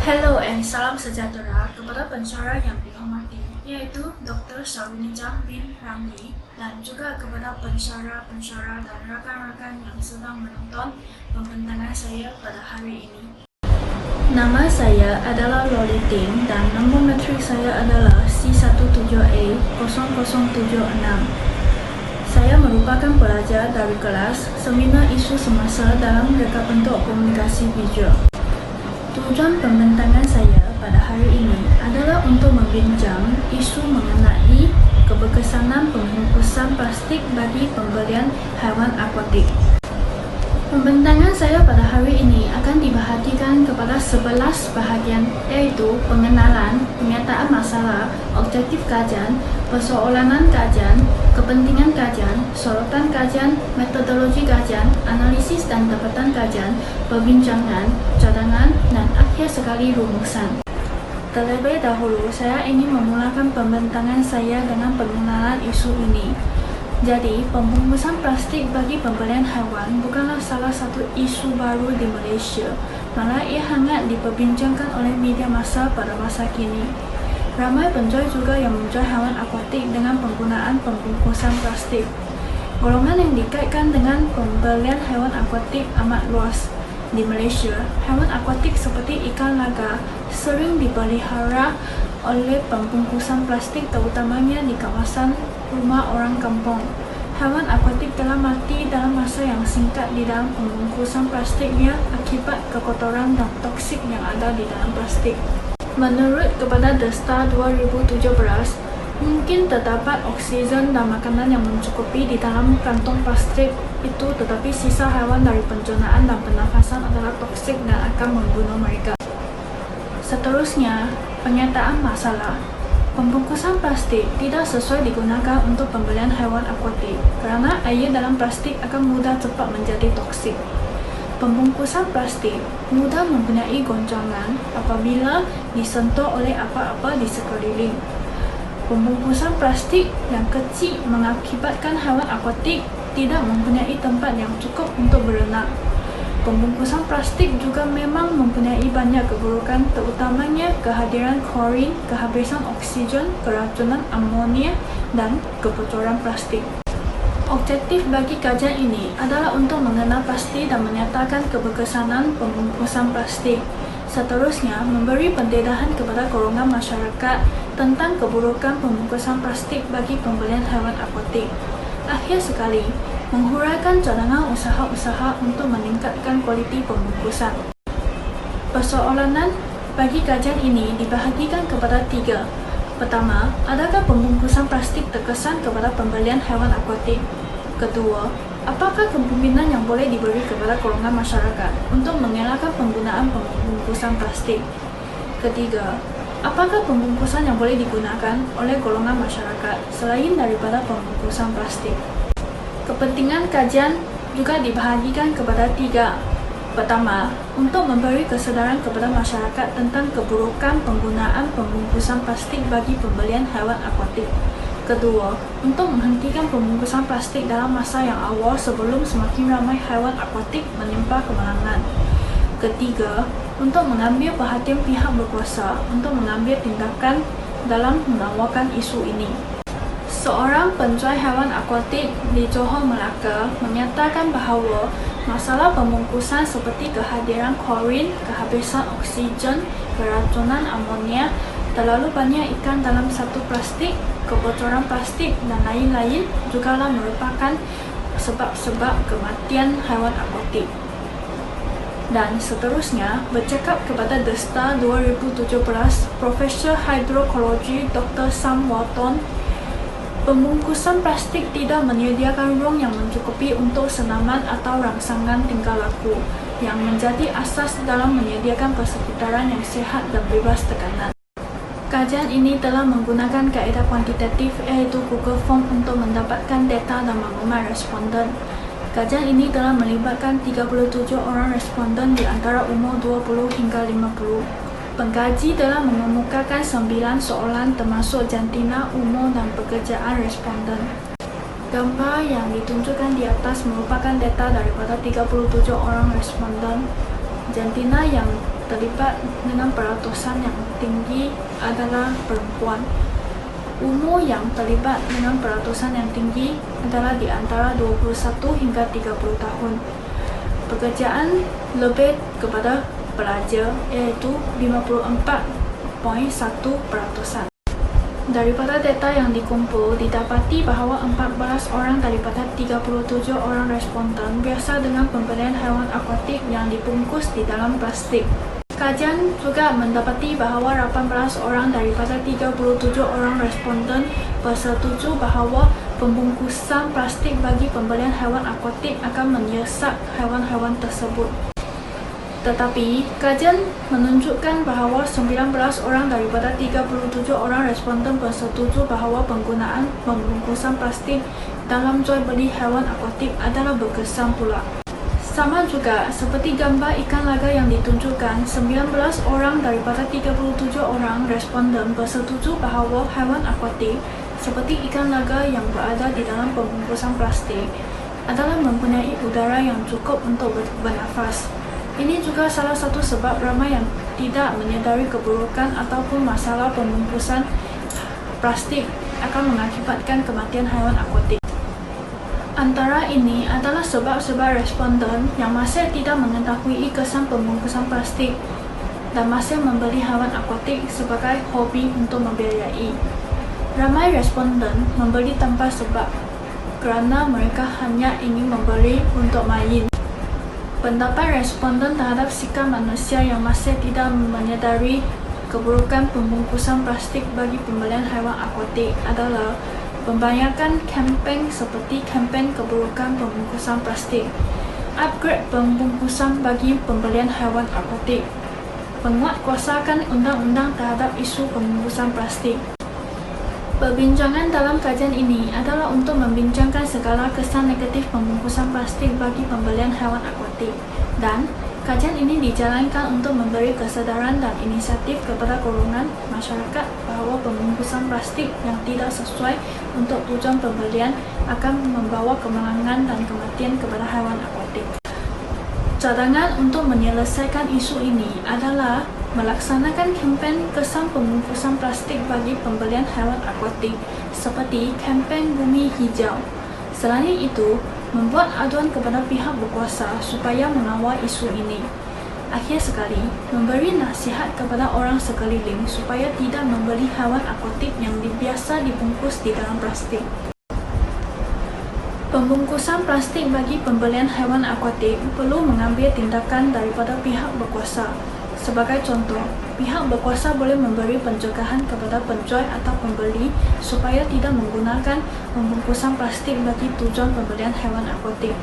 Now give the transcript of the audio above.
Hello and salam sejahtera kepada pensyarah yang dihormati, yaitu Dr. Sharminijah bin Ramli, dan juga kepada pensyarah dan rakan-rakan yang sedang menonton pembentangan saya pada hari ini. Nama saya adalah Loli Tin dan nombor metrik saya adalah C17A0076. Saya merupakan pelajar dari kelas Seminar Isu Semasa dalam Reka Bentuk Komunikasi Visual. Tujuan pembentangan saya pada hari ini adalah untuk membincang isu mengenai keberkesanan pembungkusan plastik bagi pembelian haiwan akuatik. Pembentangan saya pada hari ini akan dibahagikan kepada 11 bahagian, iaitu pengenalan, penyataan masalah, objektif kajian, persoalanan kajian, kepentingan kajian, sorotan kajian, metodologi kajian, analisis dan dapatan kajian, perbincangan, cadangan, dan akhir sekali rumusan. Terlebih dahulu, saya ingin memulakan pembentangan saya dengan pengenalan isu ini. Jadi, pembungkusan plastik bagi pembelian haiwan bukanlah salah satu isu baru di Malaysia, malah ia hangat diperbincangkan oleh media massa pada masa kini. Ramai penjual juga yang menjual haiwan akuatik dengan penggunaan pembungkusan plastik. Golongan yang dikaitkan dengan pembelian haiwan akuatik amat luas. Di Malaysia, haiwan akuatik seperti ikan naga sering dipelihara oleh pembungkusan plastik, terutamanya di kawasan rumah orang kampung. Haiwan akuatik telah mati dalam masa yang singkat di dalam pembungkusan plastiknya akibat kekotoran dan toksik yang ada di dalam plastik. Menurut kepada The Star 2017, mungkin terdapat oksigen dan makanan yang mencukupi di dalam kantong plastik itu, tetapi sisa haiwan dari pencernaan dan pernafasan adalah toksik dan akan membunuh mereka. Seterusnya, penyataan masalah. Pembungkusan plastik tidak sesuai digunakan untuk pembelian haiwan akuatik kerana air dalam plastik akan mudah cepat menjadi toksik. Pembungkusan plastik mudah mempunyai goncangan apabila disentuh oleh apa-apa di sekeliling. Pembungkusan plastik yang kecil mengakibatkan haiwan akuatik tidak mempunyai tempat yang cukup untuk berenang. Pembungkusan plastik juga memang mempunyai banyak keburukan, terutamanya kehadiran klorin, kehabisan oksigen, keracunan amonia, dan kebocoran plastik. Objektif bagi kajian ini adalah untuk mengenal pasti dan menyatakan keberkesanan pembungkusan plastik. Seterusnya, memberi pendedahan kepada golongan masyarakat tentang keburukan pembungkusan plastik bagi pembelian haiwan akuatik. Akhir sekali, menghuraikan cadangan usaha-usaha untuk meningkatkan kualiti pembungkusan. Persoalan bagi kajian ini dibahagikan kepada 3. Pertama, adakah pembungkusan plastik terkesan kepada pembelian haiwan akuatik? Kedua, apakah kepemimpinan yang boleh diberi kepada golongan masyarakat untuk mengelakkan penggunaan pembungkusan plastik? Ketiga, apakah pembungkusan yang boleh digunakan oleh golongan masyarakat selain daripada pembungkusan plastik? Kepentingan kajian juga dibahagikan kepada 3. Pertama, untuk memberi kesedaran kepada masyarakat tentang keburukan penggunaan pembungkusan plastik bagi pembelian haiwan akuatik. Kedua, untuk menghentikan pembungkusan plastik dalam masa yang awal sebelum semakin ramai haiwan akuatik menimpa kemalangan. Ketiga, untuk mengambil perhatian pihak berkuasa untuk mengambil tindakan dalam menawarkan isu ini. Seorang penjual haiwan akuatik di Johor, Melaka menyatakan bahawa masalah pembungkusan seperti kehadiran klorin, kehabisan oksigen, keracunan amonia, terlalu banyak ikan dalam satu plastik, kebocoran plastik dan lain-lain jugalah merupakan sebab-sebab kematian haiwan akuatik. Dan seterusnya, bercakap kepada The Star 2017, Profesor Hidrokologi Dr. Sam Walton, pembungkusan plastik tidak menyediakan ruang yang mencukupi untuk senaman atau rangsangan tingkah laku yang menjadi asas dalam menyediakan persekitaran yang sihat dan bebas tekanan. Kajian ini telah menggunakan kaedah kuantitatif, iaitu Google Form, untuk mendapatkan data dan maklumat responden. Kajian ini telah melibatkan 37 orang responden di antara umur 20 hingga 50. Pengkaji telah mengemukakan 9 soalan termasuk jantina, umur dan pekerjaan responden. Gambar yang ditunjukkan di atas merupakan data daripada 37 orang responden. Jantina yang terlibat dengan peratusan yang tinggi adalah perempuan. Umur yang terlibat dengan peratusan yang tinggi adalah di antara 21 hingga 30 tahun. Pekerjaan lebih kepada pelajar iaitu 54.1%. Daripada data yang dikumpul, didapati bahawa 14 orang daripada 37 orang responden biasa dengan pembelian haiwan akuatik yang dibungkus di dalam plastik. Kajian juga mendapati bahawa 18 orang daripada 37 orang responden bersetuju bahawa pembungkusan plastik bagi pembelian haiwan akuatik akan menyesak haiwan-haiwan tersebut. Tetapi, kajian menunjukkan bahawa 19 orang daripada 37 orang responden bersetuju bahawa penggunaan pembungkusan plastik dalam jual beli haiwan akuatik adalah berkesan pula. Sama juga seperti gambar ikan laga yang ditunjukkan, 19 orang daripada 37 orang responden bersetuju bahawa haiwan akuatik seperti ikan laga yang berada di dalam pembungkusan plastik adalah mempunyai udara yang cukup untuk bernafas. Ini juga salah satu sebab ramai yang tidak menyedari keburukan ataupun masalah pembungkusan plastik akan mengakibatkan kematian haiwan akuatik. Antara ini adalah sebab-sebab responden yang masih tidak mengetahui kesan pembungkusan plastik dan masih membeli haiwan akuatik sebagai hobi untuk membiayai. Ramai responden membeli tanpa sebab kerana mereka hanya ingin membeli untuk main. Pendapat responden terhadap sikap manusia yang masih tidak menyedari keburukan pembungkusan plastik bagi pembelian haiwan akuatik adalah membayangkan kempen seperti kempen keburukan pembungkusan plastik, upgrade pembungkusan bagi pembelian haiwan akuatik, menguatkuasakan undang-undang terhadap isu pembungkusan plastik. Perbincangan dalam kajian ini adalah untuk membincangkan segala kesan negatif pembungkusan plastik bagi pembelian haiwan akuatik, dan kajian ini dijalankan untuk memberi kesedaran dan inisiatif kepada golongan masyarakat bahawa pembungkusan plastik yang tidak sesuai untuk tujuan pembelian akan membawa kemalangan dan kematian kepada haiwan akuatik. Cadangan untuk menyelesaikan isu ini adalah melaksanakan kempen kesan pembungkusan plastik bagi pembelian haiwan akuatik seperti kempen Bumi Hijau. Selain itu, membuat aduan kepada pihak berkuasa supaya mengawal isu ini. Akhir sekali, memberi nasihat kepada orang sekeliling supaya tidak membeli haiwan akuatik yang biasa dibungkus di dalam plastik. Pembungkusan plastik bagi pembelian haiwan akuatik perlu mengambil tindakan daripada pihak berkuasa. Sebagai contoh, pihak berkuasa boleh memberi pencegahan kepada penjual atau pembeli supaya tidak menggunakan pembungkusan plastik bagi tujuan pembelian haiwan akuatik.